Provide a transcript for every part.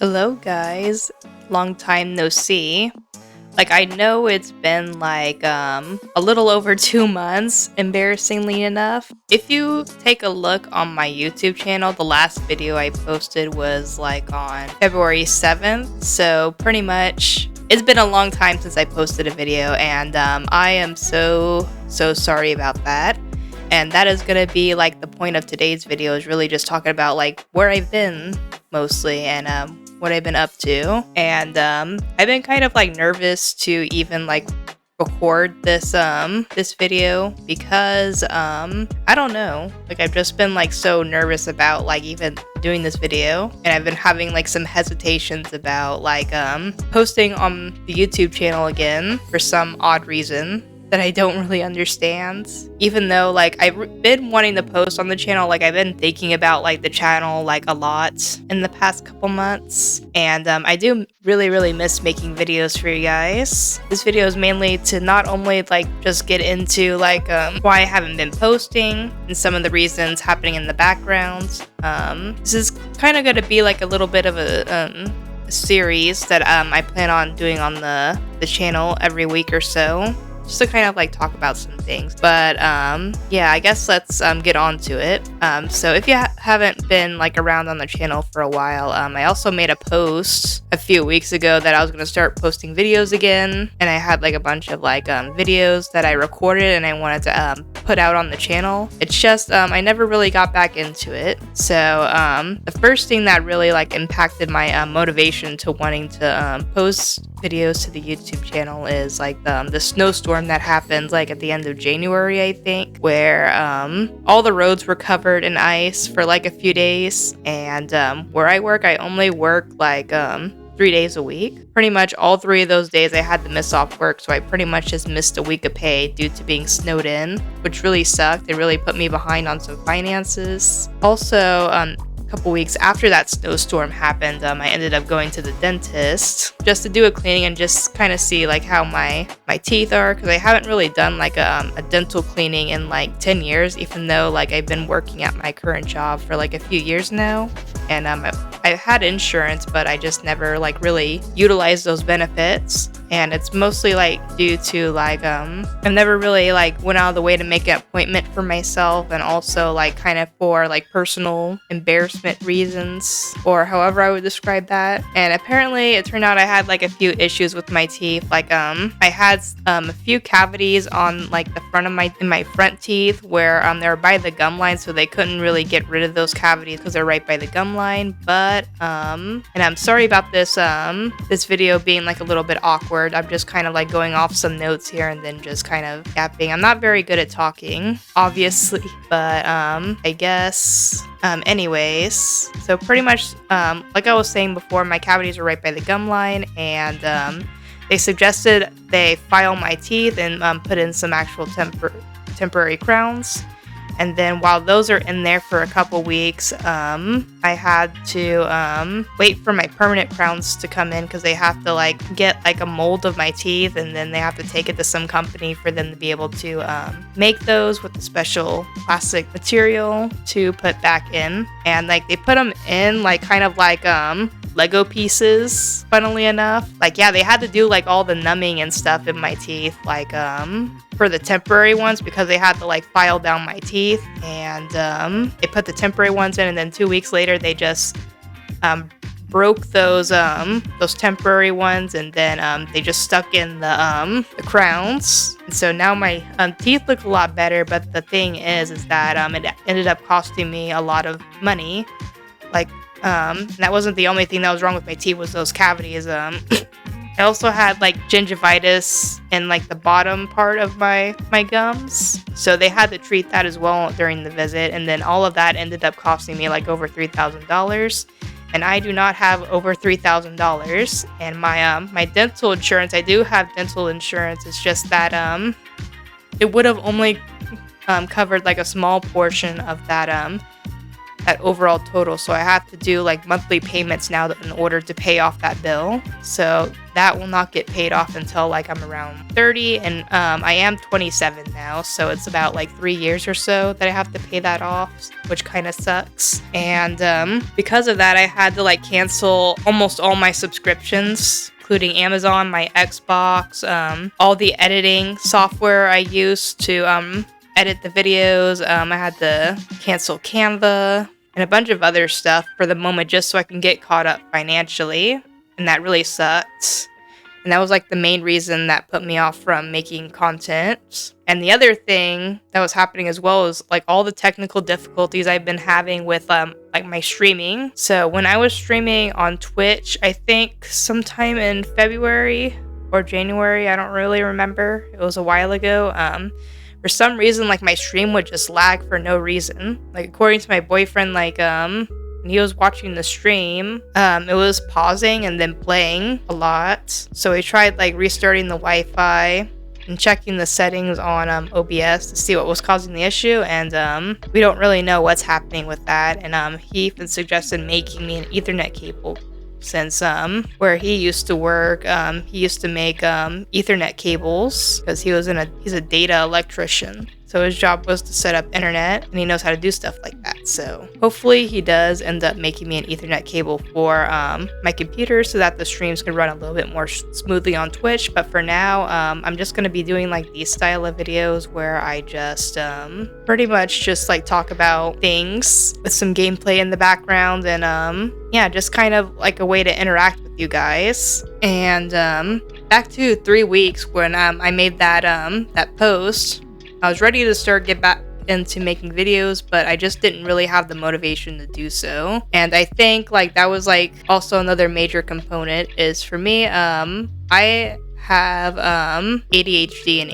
Hello guys, long time no see. I know it's been a little over 2 months, embarrassingly enough. If you take a look on my YouTube channel, the last video I posted was on February 7th, so pretty much it's been a long time since I posted a video, and I am so sorry about that. And that is going to be the point of today's video, is really just talking about where I've been mostly, and what I've been up to. And I've been kind of nervous to even record this video because I don't know, I've just been so nervous about even doing this video, and I've been having some hesitations about posting on the YouTube channel again for some odd reason that I don't really understand. Even though I've been wanting to post on the channel, I've been thinking about the channel a lot in the past couple months, and I do really miss making videos for you guys. This video is mainly to not only just get into why I haven't been posting and some of the reasons happening in the background. This is kind of going to be a little bit of a series that I plan on doing on the channel every week or so, just to kind of talk about some things. But yeah, I guess let's get on to it. So if you haven't been around on the channel for a while, I also made a post a few weeks ago that I was going to start posting videos again, and I had a bunch of videos that I recorded and I wanted to put out on the channel. It's just I never really got back into it. So the first thing that really impacted my motivation to wanting to post videos to the YouTube channel is the snowstorm that happened at the end of January, I think, where all the roads were covered in ice for a few days. And where I work, I only work 3 days a week. Pretty much all 3 of those days I had to miss off work, so I pretty much just missed a week of pay due to being snowed in, which really sucked. It really put me behind on some finances. Also, a couple weeks after that snowstorm happened, I ended up going to the dentist just to do a cleaning and just kind of see how my teeth are, because I haven't really done a dental cleaning in 10 years, even though I've been working at my current job for a few years now. And I had insurance, but I just never really utilized those benefits. And it's mostly due to I've never really went out of the way to make an appointment for myself, and also kind of for personal embarrassment reasons, or however I would describe that. And apparently it turned out I had a few issues with my teeth. I had a few cavities on the front of my front teeth, where they were by the gum line, so they couldn't really get rid of those cavities because they're right by the gum line. But and I'm sorry about this video being a little bit awkward. I'm just kind of going off some notes here and then just kind of yapping. I'm not very good at talking, obviously, but I guess anyways, so pretty much like I was saying before, my cavities are right by the gum line, and they suggested they file my teeth and put in some actual temporary crowns. And then while those are in there for a couple weeks, I had to wait for my permanent crowns to come in, because they have to get a mold of my teeth, and then they have to take it to some company for them to be able to make those with a special plastic material to put back in. And they put them in kind of Lego pieces, funnily enough. Yeah, they had to do all the numbing and stuff in my teeth, for the temporary ones, because they had to file down my teeth. And they put the temporary ones in, and then 2 weeks later they just broke those temporary ones, and then they just stuck in the crowns. And so now my teeth look a lot better. But the thing is that it ended up costing me a lot of money. That wasn't the only thing that was wrong with my teeth, was those cavities. I also had gingivitis in the bottom part of my gums, so they had to treat that as well during the visit. And then all of that ended up costing me over $3,000, and I do not have over $3,000. And my dental insurance, I do have dental insurance. It's just that it would have only covered a small portion of that that overall total. So I have to do like monthly payments now in order to pay off that bill. So that will not get paid off until like I'm around 30, and I am 27 now, so it's about like 3 years or so that I have to pay that off, which kind of sucks. And because of that, I had to like cancel almost all my subscriptions, including Amazon, my Xbox, all the editing software I use to edit the videos. I had to cancel Canva and a bunch of other stuff for the moment just so I can get caught up financially. And that really sucked. And that was like the main reason that put me off from making content. And the other thing that was happening as well is like all the technical difficulties I've been having with like my streaming. So when I was streaming on Twitch, I think sometime in February or January, I don't really remember. It was a while ago. For some reason, like my stream would just lag for no reason. Like according to my boyfriend, like when he was watching the stream, it was pausing and then playing a lot. So we tried like restarting the Wi-Fi and checking the settings on OBS to see what was causing the issue, and we don't really know what's happening with that. And he even suggested making me an Ethernet cable, since where he used to work, he used to make Ethernet cables because he's a data electrician. So his job was to set up internet, and he knows how to do stuff like that. So hopefully he does end up making me an Ethernet cable for my computer so that the streams can run a little bit more smoothly on Twitch. But for now, I'm just going to be doing like these style of videos where I just pretty much just like talk about things with some gameplay in the background, and yeah, just kind of like a way to interact with you guys. And back to 3 weeks when I made that post. I was ready to get back into making videos, but I just didn't really have the motivation to do so. And I think like that was like also another major component is for me, I have ADHD and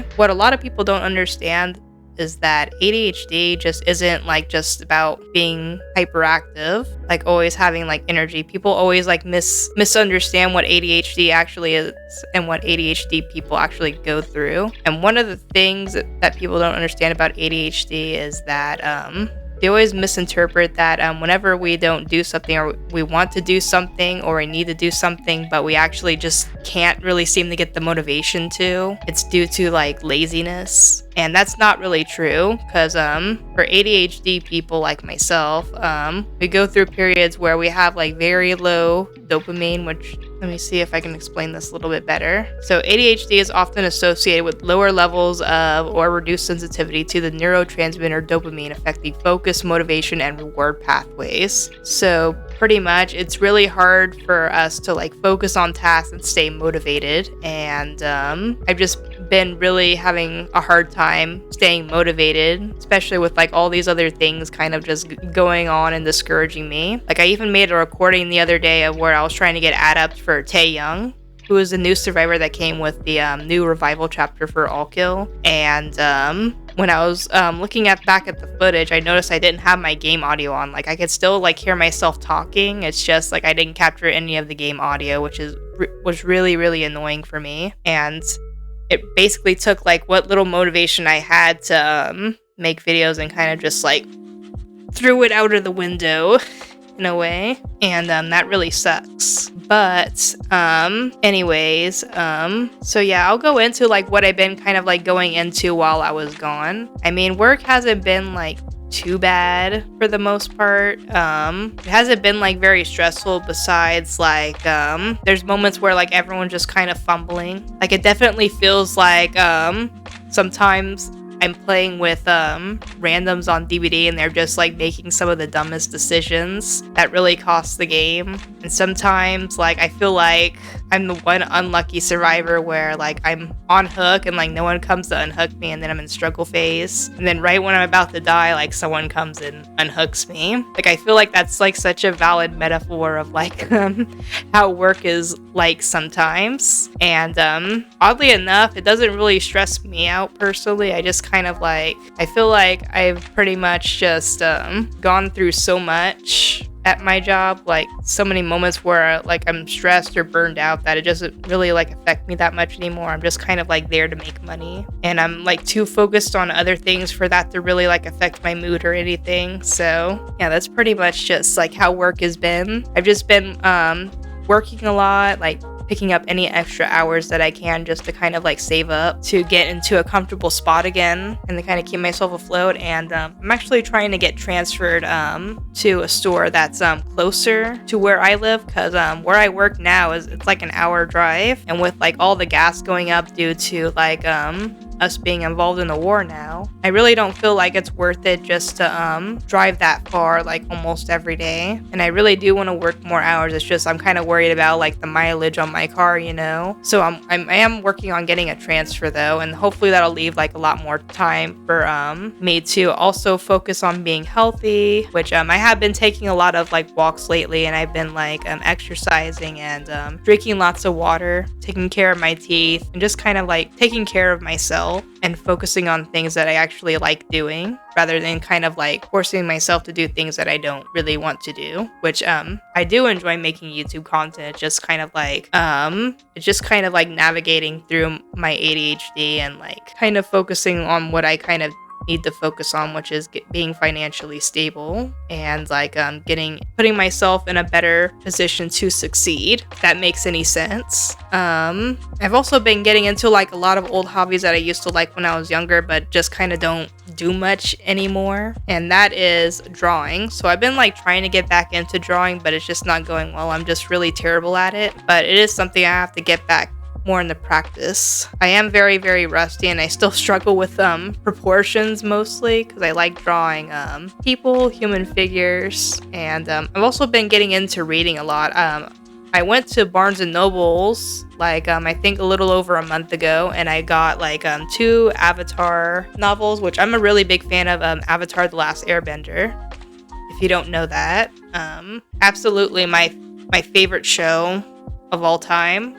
ADD. What a lot of people don't understand is that ADHD just isn't like just about being hyperactive, like always having like energy. People always like misunderstand what ADHD actually is and what ADHD people actually go through. And one of the things that people don't understand about ADHD is that they always misinterpret that whenever we don't do something, or we want to do something, or we need to do something, but we actually just can't really seem to get the motivation to, it's due to like laziness. And that's not really true, because for ADHD people like myself, we go through periods where we have like very low dopamine, which, let me see if I can explain this a little bit better. So ADHD is often associated with lower levels of or reduced sensitivity to the neurotransmitter dopamine, affecting focus, motivation, and reward pathways. So pretty much it's really hard for us to like focus on tasks and stay motivated. And I've just been really having a hard time staying motivated, especially with like all these other things kind of just going on and discouraging me. Like I even made a recording the other day of where I was trying to get add-ups for Tae Young, who is the new survivor that came with the new revival chapter for All Kill. And when I was looking back at the footage, I noticed I didn't have my game audio on. Like I could still like hear myself talking. It's just like I didn't capture any of the game audio, which was really, really annoying for me. And it basically took like what little motivation I had to make videos and kind of just like threw it out of the window in a way. And that really sucks. But anyways, so yeah, I'll go into like what I've been kind of like going into while I was gone. I mean, work hasn't been like too bad for the most part. It hasn't been like very stressful, besides like there's moments where like everyone's just kind of fumbling. Like it definitely feels like sometimes I'm playing with randoms on DVD and they're just like making some of the dumbest decisions that really cost the game. And sometimes like I feel like I'm the one unlucky survivor where like I'm on hook and like no one comes to unhook me, and then I'm in struggle phase, and then right when I'm about to die, like someone comes and unhooks me. Like I feel like that's like such a valid metaphor of like how work is like sometimes. And oddly enough, it doesn't really stress me out personally. I just kind of like, I feel like I've pretty much just gone through so much at my job, like so many moments where like I'm stressed or burned out that it doesn't really like affect me that much anymore. I'm just kind of like there to make money, and I'm like too focused on other things for that to really like affect my mood or anything. So yeah, that's pretty much just like how work has been. I've just been working a lot, like picking up any extra hours that I can just to kind of like save up to get into a comfortable spot again and to kind of keep myself afloat. And I'm actually trying to get transferred to a store that's closer to where I live, because where I work now it's like an hour drive, and with like all the gas going up due to like us being involved in the war now, I really don't feel like it's worth it just to drive that far like almost every day. And I really do want to work more hours. It's just I'm kind of worried about like the mileage on my car, you know. So I am working on getting a transfer though, and hopefully that'll leave like a lot more time for me to also focus on being healthy, which I have been taking a lot of like walks lately, and I've been like exercising and drinking lots of water, taking care of my teeth, and just kind of like taking care of myself and focusing on things that I actually like doing, rather than kind of like forcing myself to do things that I don't really want to do, which I do enjoy making YouTube content. It's just kind of like navigating through my ADHD and like kind of focusing on what I kind of need to focus on, which is being financially stable and like putting myself in a better position to succeed, if that makes any sense. I've also been getting into like a lot of old hobbies that I used to like when I was younger, but just kind of don't do much anymore, and that is drawing. So I've been like trying to get back into drawing, but it's just not going well. I'm just really terrible at it, but it is something I have to get back more into practice. I am very, very rusty, and I still struggle with proportions mostly, because I like drawing people, human figures, and I've also been getting into reading a lot. I went to Barnes and Nobles like I think a little over a month ago, and I got like 2 Avatar novels, which I'm a really big fan of. Avatar: The Last Airbender, if you don't know that. Absolutely my favorite show of all time.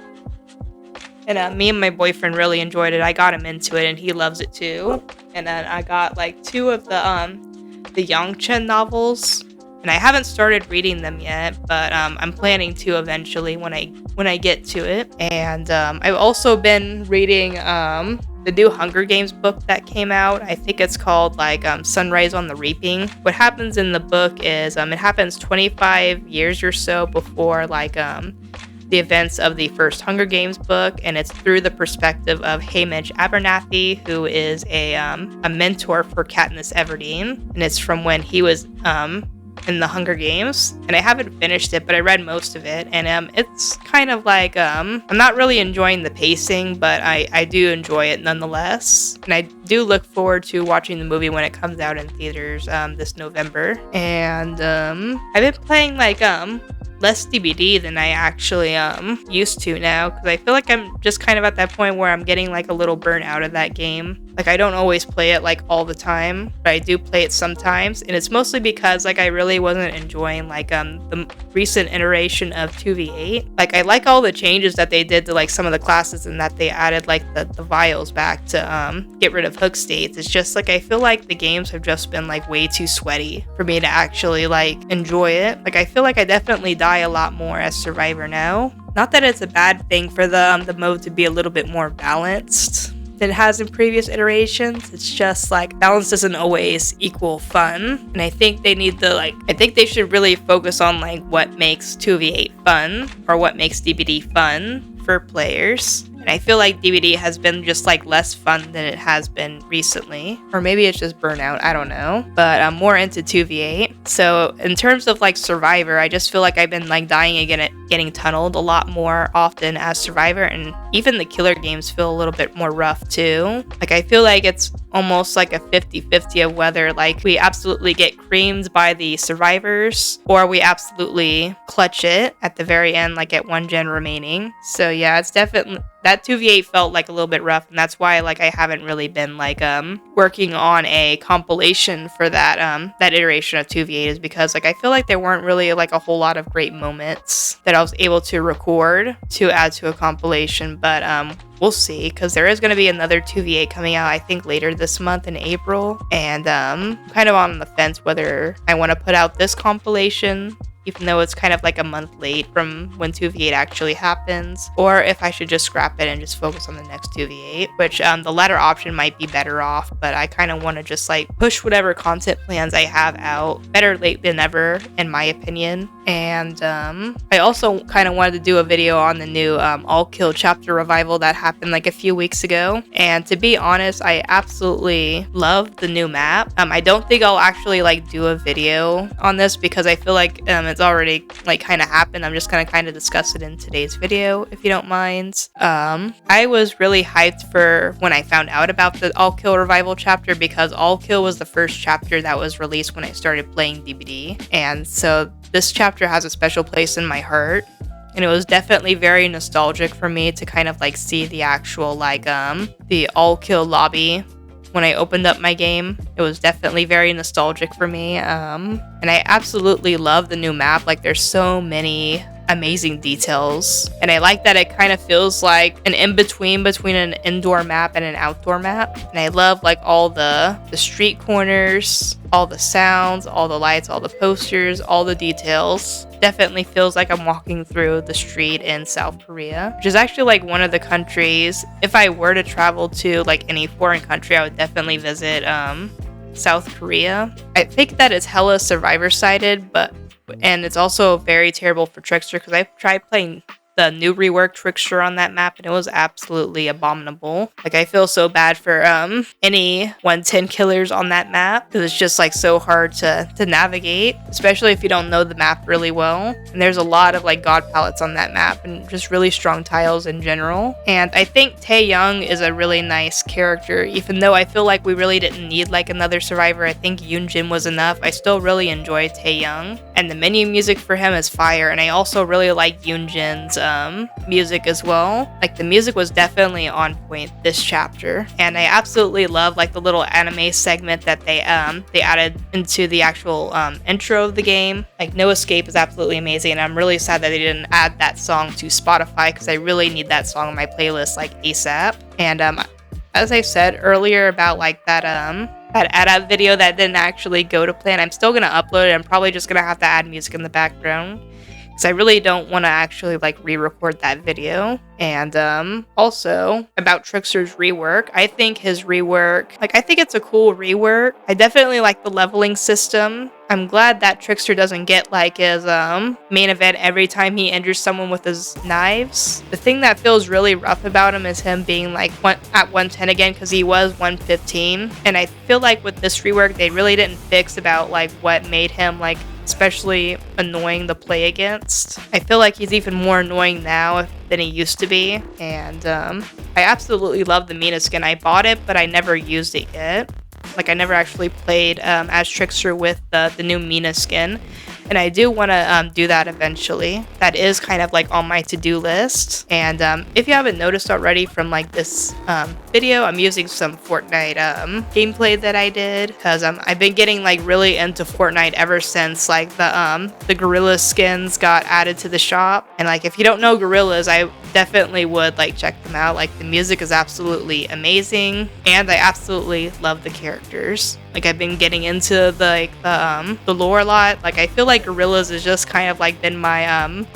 And me and my boyfriend really enjoyed it. I got him into it, and he loves it too. And then I got like 2 of the Yang novels, and I haven't started reading them yet, but I'm planning to eventually when I get to it. And I've also been reading the new Hunger Games book that came out. I think it's called like Sunrise on the Reaping. What happens in the book is it happens 25 years or so before like the events of the first Hunger Games book, and it's through the perspective of Haymitch Abernathy, who is a mentor for Katniss Everdeen, and it's from when he was in the Hunger Games. And I haven't finished it, but I read most of it, and it's kind of like I'm not really enjoying the pacing, but I do enjoy it nonetheless, and I do look forward to watching the movie when it comes out in theaters this November. And I've been playing like less DBD than I actually used to now, because I feel like I'm just kind of at that point where I'm getting like a little burnt out of that game. Like I don't always play it like all the time, but I do play it sometimes, and it's mostly because like I really wasn't enjoying like the recent iteration of 2v8. Like I like all the changes that they did to like some of the classes, and that they added like the vials back to get rid of hook states. It's just like I feel like the games have just been like way too sweaty for me to actually like enjoy it. Like I feel like I definitely die a lot more as Survivor now. Not that it's a bad thing for the mode to be a little bit more balanced than it has in previous iterations. It's just like balance doesn't always equal fun, and I think they need to I think they should really focus on like what makes 2v8 fun, or what makes DBD fun for players. And I feel like DBD has been just like less fun than it has been recently, or maybe it's just burnout, I don't know, but I'm more into 2v8. So in terms of like Survivor, I just feel like I've been like dying again at getting tunneled a lot more often as Survivor, and even the killer games feel a little bit more rough too. Like I feel like it's almost like a 50-50 of whether like we absolutely get creamed by the survivors, or we absolutely clutch it at the very end, like at 1 gen remaining. So yeah, it's definitely that 2v8 felt like a little bit rough, and that's why like I haven't really been like working on a compilation for that that iteration of 2v8, is because like I feel like there weren't really like a whole lot of great moments that I was able to record to add to a compilation. But we'll see, because there is going to be another 2v8 coming out I think later this month in April, and I'm kind of on the fence whether I want to put out this compilation even though it's kind of like a month late from when 2v8 actually happens, or if I should just scrap it and just focus on the next 2v8, which the latter option might be better off, but I kind of want to just like push whatever content plans I have out. Better late than never, in my opinion. And I also kind of wanted to do a video on the new All Kill chapter revival that happened like a few weeks ago. And to be honest, I absolutely love the new map. I don't think I'll actually like do a video on this because I feel like it's already like kind of happened. I'm just gonna kind of discuss it in today's video, if you don't mind. I was really hyped for when I found out about the All Kill revival chapter because All Kill was the first chapter that was released when I started playing DBD, and so this chapter has a special place in my heart. And it was definitely very nostalgic for me to kind of like see the actual like the All Kill lobby when I opened up my game. It was definitely very nostalgic for me. And I absolutely love the new map. Like there's so many amazing details, and I like that it kind of feels like an in-between between an indoor map and an outdoor map. And I love like all the street corners, all the sounds, all the lights, all the posters, all the details. Definitely feels like I'm walking through the street in South Korea, which is actually like one of the countries, if I were to travel to like any foreign country, I would definitely visit South Korea. I think that it's hella survivor sided, and it's also very terrible for Trickster because I've tried playing the new reworked Trickster on that map and it was absolutely abominable. Like I feel so bad for any 110 killers on that map because it's just like so hard to navigate, especially if you don't know the map really well. And there's a lot of like god palettes on that map and just really strong tiles in general. And I think Taeyoung is a really nice character, even though I feel like we really didn't need like another survivor. I think Yoonjin was enough. I still really enjoy Taeyoung, and the menu music for him is fire. And I also really like Yoonjin's music as well. Like the music was definitely on point this chapter, and I absolutely love like the little anime segment that they added into the actual intro of the game. Like No Escape is absolutely amazing, and I'm really sad that they didn't add that song to Spotify because I really need that song on my playlist like ASAP. And as I said earlier about like that ad video that didn't actually go to plan, I'm still gonna upload it. I'm probably just gonna have to add music in the background because I really don't want to actually like re-record that video. And also about Trickster's rework, I think his rework, like I think it's a cool rework. I definitely like the leveling system. I'm glad that Trickster doesn't get like his main event every time he injures someone with his knives. The thing that feels really rough about him is him being like at 110 again because he was 115. And I feel like with this rework they really didn't fix about like what made him like especially annoying to play against. I feel like he's even more annoying now than he used to be. And I absolutely love the Mina skin. I bought it, but I never used it yet. Like I never actually played as Trickster with the new Mina skin. And I do want to do that eventually. That is kind of like on my to-do list. And if you haven't noticed already from like this video, I'm using some Fortnite gameplay that I did because I've been getting like really into Fortnite ever since like the Gorilla skins got added to the shop. And like if you don't know Gorillas, I definitely would like check them out. Like the music is absolutely amazing, and I absolutely love the characters. Like I've been getting into the lore a lot. Like I feel like Gorillas has just kind of like been my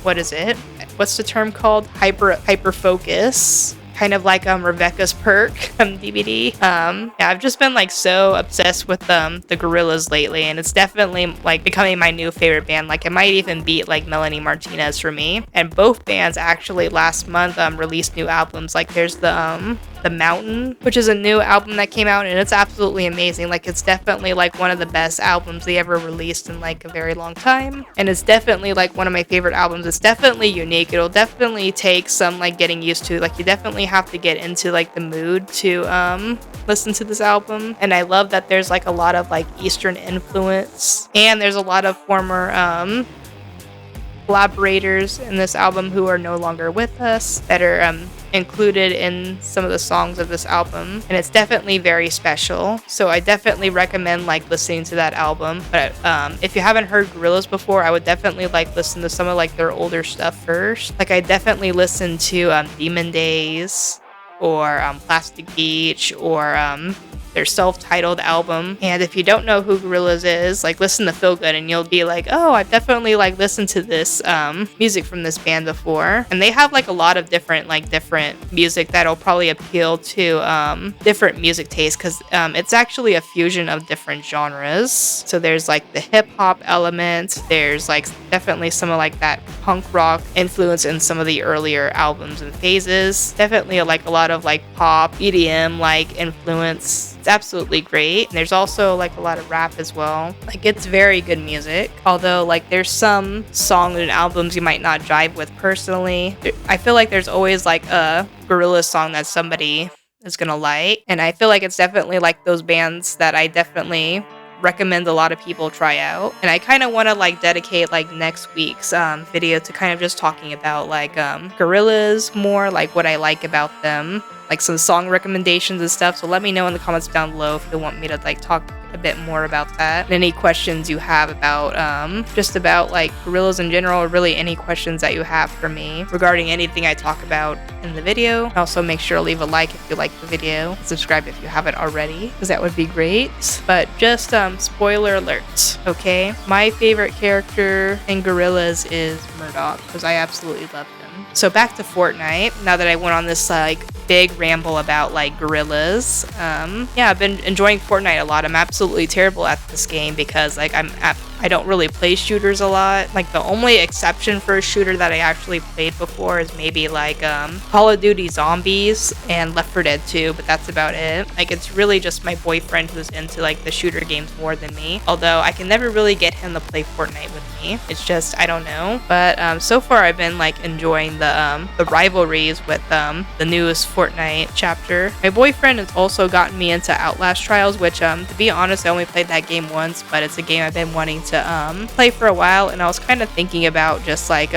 what is it? What's the term called? Hyper focus. Kind of like Rebecca's perk from DBD. Yeah, I've just been like so obsessed with the Gorillas lately, and it's definitely like becoming my new favorite band. Like it might even beat like Melanie Martinez for me. And both bands actually last month released new albums. Like there's the Mountain, which is a new album that came out, and it's absolutely amazing. Like it's definitely like one of the best albums they ever released in like a very long time, and it's definitely like one of my favorite albums. It's definitely unique. It'll definitely take some like getting used to. Like you definitely have to get into like the mood to listen to this album. And I love that there's like a lot of like Eastern influence, and there's a lot of former collaborators in this album who are no longer with us that are included in some of the songs of this album, and it's definitely very special. So I definitely recommend like listening to that album. But if you haven't heard Gorillaz before, I would definitely like listen to some of like their older stuff first. Like I definitely listened to Demon Days or Plastic Beach or their self-titled album. And if you don't know who Gorillaz is, like listen to Feel Good and you'll be like, oh, I've definitely like listened to this music from this band before. And they have like a lot of different music that'll probably appeal to different music tastes, because it's actually a fusion of different genres. So there's like the hip hop element, there's like definitely some of like that punk rock influence in some of the earlier albums and phases. Definitely like a lot of like pop, EDM like influence. It's absolutely great. And there's also like a lot of rap as well. Like it's very good music. Although like there's some songs and albums you might not jive with personally. I feel like there's always like a Gorillaz song that somebody is gonna like. And I feel like it's definitely like those bands that I definitely recommend a lot of people try out. And I kind of want to like dedicate like next week's video to kind of just talking about like Gorillaz more, like what I like about them, like some song recommendations and stuff. So let me know in the comments down below if you want me to like talk a bit more about that, and any questions you have about just about like Gorillaz in general, or really any questions that you have for me regarding anything I talk about in the video. Also make sure to leave a like if you like the video, subscribe if you haven't already, because that would be great. But just spoiler alert, okay? My favorite character in Gorillaz is Murdoch, because I absolutely love him. So back to Fortnite, now that I went on this like big ramble about like Gorillaz. Yeah, I've been enjoying Fortnite a lot. I'm absolutely terrible at this game because like I don't really play shooters a lot. Like the only exception for a shooter that I actually played before is maybe like Call of Duty Zombies and Left 4 Dead 2, but that's about it. Like it's really just my boyfriend who's into like the shooter games more than me. Although I can never really get him to play Fortnite with me. It's just I don't know. But so far I've been like enjoying the rivalries with the newest Fortnite chapter. My boyfriend has also gotten me into Outlast Trials, which to be honest I only played that game once, but it's a game I've been wanting to play for a while, and I was kind of thinking about just like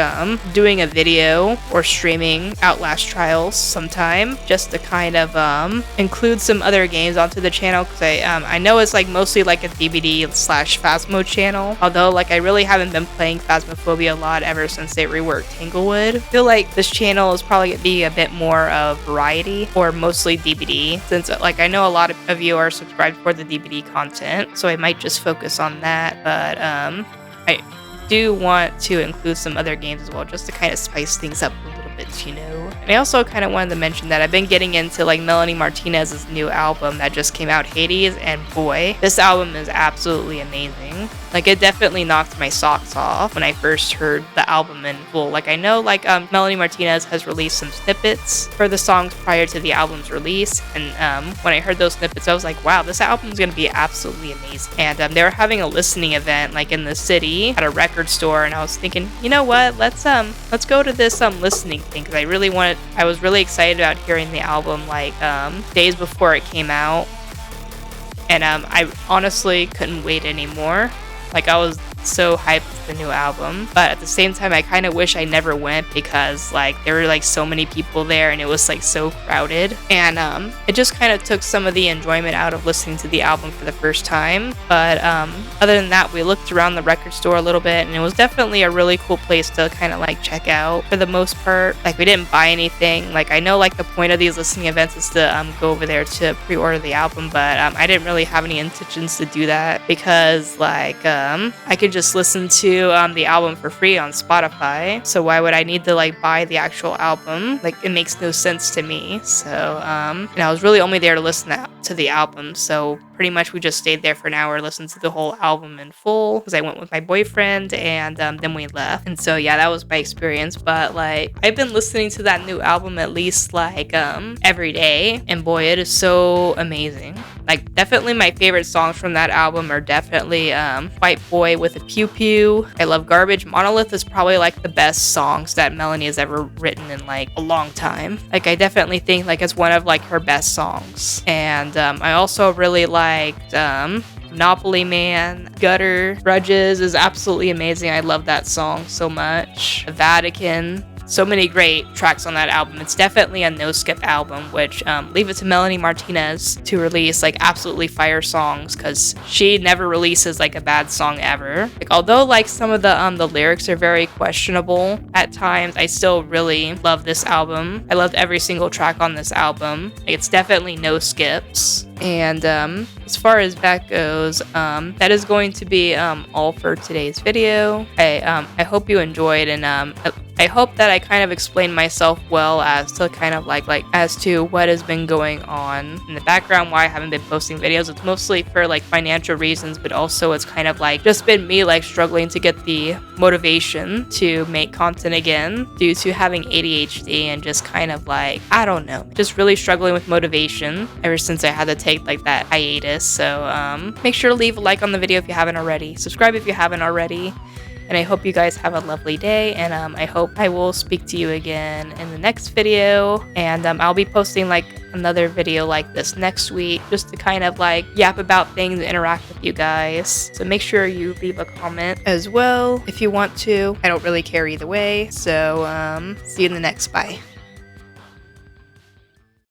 doing a video or streaming Outlast Trials sometime, just to kind of include some other games onto the channel, because I know it's like mostly like a DBD/Phasmo channel, although like I really haven't been playing Phasmophobia a lot ever since they reworked Tanglewood. I feel like this channel is probably gonna be a bit more of variety, or mostly DBD, since like I know a lot of you are subscribed for the DBD content, so I might just focus on that. But I do want to include some other games as well, just to kind of spice things up a little bit, you know. And I also kind of wanted to mention that I've been getting into like Melanie Martinez's new album that just came out, Hades, and boy, this album is absolutely amazing. Like it definitely knocked my socks off when I first heard the album in full. Like I know like Melanie Martinez has released some snippets for the songs prior to the album's release, and when I heard those snippets I was like, wow, this album's gonna be absolutely amazing. And they were having a listening event like in the city at a record store, and I was thinking, you know what, let's go to this listening thing, because I was really excited about hearing the album like days before it came out, and I honestly couldn't wait anymore. Like I was so hyped for the new album, but at the same time I kind of wish I never went, because like there were like so many people there and it was like so crowded, and it just kind of took some of the enjoyment out of listening to the album for the first time. But other than that, we looked around the record store a little bit, and it was definitely a really cool place to kind of like check out for the most part. Like we didn't buy anything. Like I know like the point of these listening events is to go over there to pre-order the album, but I didn't really have any intentions to do that, because like I could just listen to the album for free on Spotify, so why would I need to like buy the actual album? Like it makes no sense to me. So and I was really only there to listen to the album, so pretty much we just stayed there for an hour, listened to the whole album in full, because I went with my boyfriend, and then we left. And so yeah, that was my experience. But like I've been listening to that new album at least like every day, and boy, it is so amazing. Like definitely my favorite songs from that album are definitely White Boy with a Pew Pew. I love Garbage. Monolith is probably like the best songs that Melanie has ever written in like a long time. Like I definitely think like it's one of like her best songs. And I also really liked Monopoly Man. Gutter Grudges is absolutely amazing. I love that song so much. The Vatican, so many great tracks on that album. It's definitely a no skip album, which leave it to Melanie Martinez to release like absolutely fire songs, because she never releases like a bad song ever. Like, although like some of the lyrics are very questionable at times, I still really love this album. I loved every single track on this album. Like, it's definitely no skips. And as far as that goes, that is going to be all for today's video. I hope you enjoyed, and I hope that I kind of explained myself well as to kind of like as to what has been going on in the background, why I haven't been posting videos. It's mostly for like financial reasons, but also it's kind of like just been me like struggling to get the motivation to make content again due to having ADHD, and just kind of like, I don't know, just really struggling with motivation ever since I had to take like that hiatus. So make sure to leave a like on the video if you haven't already. Subscribe if you haven't already. And I hope you guys have a lovely day, and I hope I will speak to you again in the next video. And I'll be posting like another video like this next week, just to kind of like yap about things and interact with you guys. So make sure you leave a comment as well if you want to. I don't really care either way. So see you in the next. Bye.